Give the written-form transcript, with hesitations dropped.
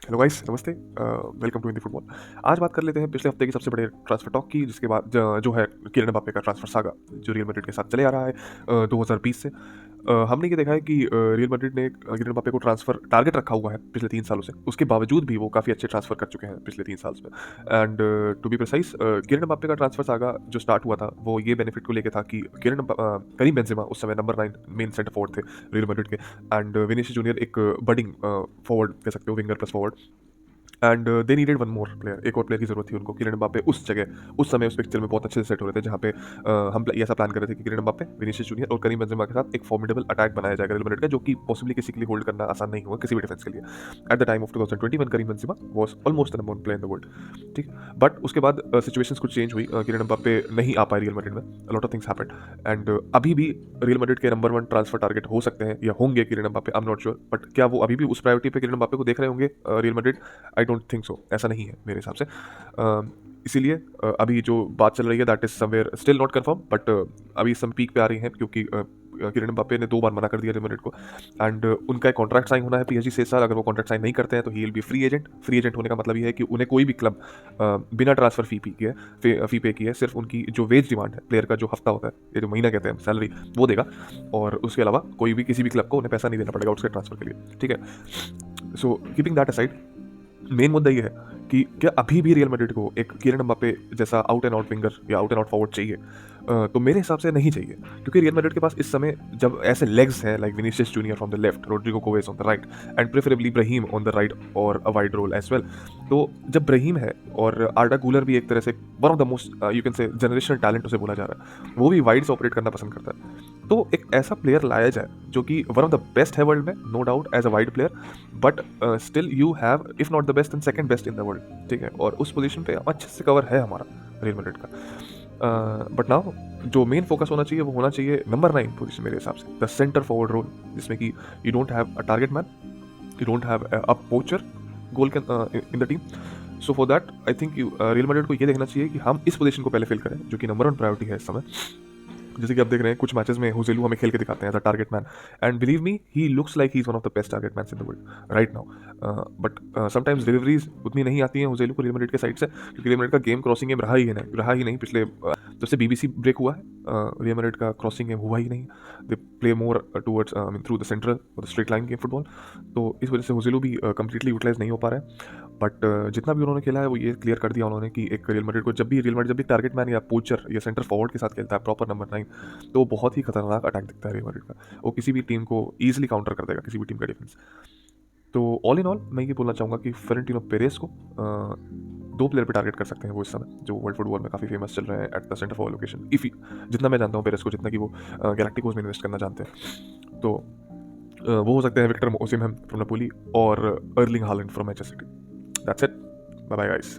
Hello guys, नमस्ते। Welcome to Hindi football. आज बात कर लेते हैं पिछले हफ्ते की सबसे बड़े ट्रांसफर टॉक की, जिसके बाद जो है किलियन एम्बाप्पे का ट्रांसफर सागा जो रियल मैड्रिड के साथ चले आ रहा है 2020 से। हमने ये देखा है कि रियल मैड्रिड ने किलियन एम्बाप्पे को ट्रांसफर टारगेट रखा हुआ है पिछले 3 सालों से। उसके बावजूद भी वो काफ़ी अच्छे ट्रांसफर कर चुके हैं पिछले 3 साल में। And to be precise, Kylian Mbappe का ट्रांसफर सागा जो स्टार्ट हुआ था वो ये बेनिफिट को लेके था कि करीम बेंजेमा उस समय नंबर 9 मेन सेंटर फॉरवर्ड थे रियल मैड्रिड के। एंड विनीसियस जूनियर एक बडिंग फॉरवर्ड कह सकते हो, winger plus forward. And they needed one more player, एक और प्लेयर की जरूरत थी उनको। किलियन एम्बाप्पे उस जगह उस समय उस पिक्चर में बहुत अच्छे से सेट हो रहे थे, जहाँ पे ऐसा प्लान कर रहे थे कि किलियन एम्बाप्पे, विनीसियस जूनियर और करीम बेंजेमा के साथ एक फॉर्मिडेबल अटैक बनाया जाएगा रियल मैड्रिड का, जो कि पॉसिबली किसी के लिए होल्ड करना आसान नहीं होगा, किसी भी डिफेंस के लिए। At the time of 2021 Karim Benzema was almost the number 1 player in the world. ठीक, बट उसके बाद सिचुएशंस कुछ चेंज हुई। किलियन एम्बाप्पे नहीं आ पाए रियल मैड्रिड में, lot of things happened. And अभी भी रियल मैड्रिड के नंबर 1 ट्रांसफर टारगेट हो सकते हैं या होंगे Kylian Mbappe, I am not sure. But क्या वो अभी भी उस प्रायोरिटी पे किलियन एम्बाप्पे को देख रहे होंगे real Madrid? I don't think so, ऐसा नहीं है मेरे हिसाब से। इसीलिए अभी जो बात चल रही है that is somewhere still not confirm, but अभी सम पीक पे आ रही है, क्योंकि किलियन एम्बाप्पे ने 2 बार मना कर दिया रियल मैड्रिड को। एंड उनका एक कॉन्ट्रैक्ट साइन होना है पीएसजी से इस साल। अगर वो कॉन्ट्रैक्ट साइन नहीं करते हैं तो he will be free agent. Free agent होने का मतलब ये है कि उन्हें कोई भी क्लब बिना ट्रांसफर फी पे किए सिर्फ उनकी जो वेज डिमांड है, प्लेयर का जो हफ्ता होता है, ये जो महीना कहते हैं सैलरी, वो देगा। और उसके अलावा कोई भी किसी भी क्लब को उन्हें पैसा नहीं देना पड़ेगा उसके ट्रांसफर के लिए। ठीक है, so keeping that aside, main मुद्दा ये है कि क्या अभी भी रियल मैड्रिड को एक किलियन एम्बाप्पे जैसा आउट एंड आउट विंगर या आउट एंड आउट फॉरवर्ड चाहिए? तो मेरे हिसाब से नहीं चाहिए, क्योंकि रियल मैड्रिड के पास इस समय जब ऐसे लेग्स हैं like Vinicius junior from the left, Rodrygo Goes on the right and preferably Brahim on the right और a wide role as well. तो जब ब्राहीम है और आर्डा कूलर भी एक तरह से one of the most you can say generational talent उसे बोला जा रहा है, वो भी वाइड से ऑपरेट करना पसंद करता है। तो एक ऐसा प्लेयर लाया जाए जो कि वन ऑफ द बेस्ट है वर्ल्ड में, no doubt as a wide player, but still you have if not the best and second best in the world. ठीक है, और उस पोजीशन पे अच्छे से कवर है हमारा रियल मैड्रिड का। बट नाउ जो मेन फोकस होना चाहिए वो होना चाहिए नंबर 9 पोजीशन मेरे हिसाब से, द सेंटर फॉरवर्ड रोल, जिसमें कि you don't have a target man, you don't have a पोचर goal in the team. So for that I think real Madrid को ये देखना चाहिए कि हम इस पोजीशन को पहले फिल करें, जो कि नंबर 1 प्रायोरिटी है इस समय। जैसे कि आप देख रहे हैं कुछ मैचेस में होसेलू हमें खेल के दिखाते हैं as a target man, and believe me he looks like he is one of the best target man in the world right now. But sometimes deliveries उतनी नहीं आती हैं होसेलू को रियल मैड्रिड के साइड से, क्योंकि रियल मैड्रिड का game crossing game रहा ही नहीं पिछले जब से बीबीसी ब्रेक हुआ है। रियल मैड्रिड का क्रॉसिंग गेम हुआ ही नहीं। They play more towards I mean through the central और the straight line game football. तो इस वजह से होसेलू भी कंप्लीटली यूटिलाइज नहीं हो पा रहा है। बट जितना भी उन्होंने खेला है वो ये क्लियर कर दिया उन्होंने कि एक रियल मैड्रिड को जब भी टारगेट मैन या पोचर या सेंटर फॉरवर्ड के साथ खेलता है प्रॉपर नंबर 9, तो वो बहुत ही खतरनाक अटैक दिखता है रियल मैड्रिड का। वो किसी भी टीम को ईजिली काउंटर कर देगा, किसी भी टीम का डिफेंस। तो ऑल इन ऑल मैं ये बोलना चाहूँगा कि फ्लोरेंटिनो पेरेस को 2 प्लेयर पे टारगेट कर सकते हैं वो इस समय, जो वर्ल्ड फुटबॉल में काफ़ी फेमस चल रहे हैं at the centre for location. If जितना मैं जानता हूँ पेरेस को, जितना कि वो गैलेक्टिकोस में इन्वेस्ट करना जानते हैं, तो वो हो सकते हैं विक्टर ओसिमहेन फ्रॉम नापोली और Erling Haaland from Manchester City. That's it, bye bye guys.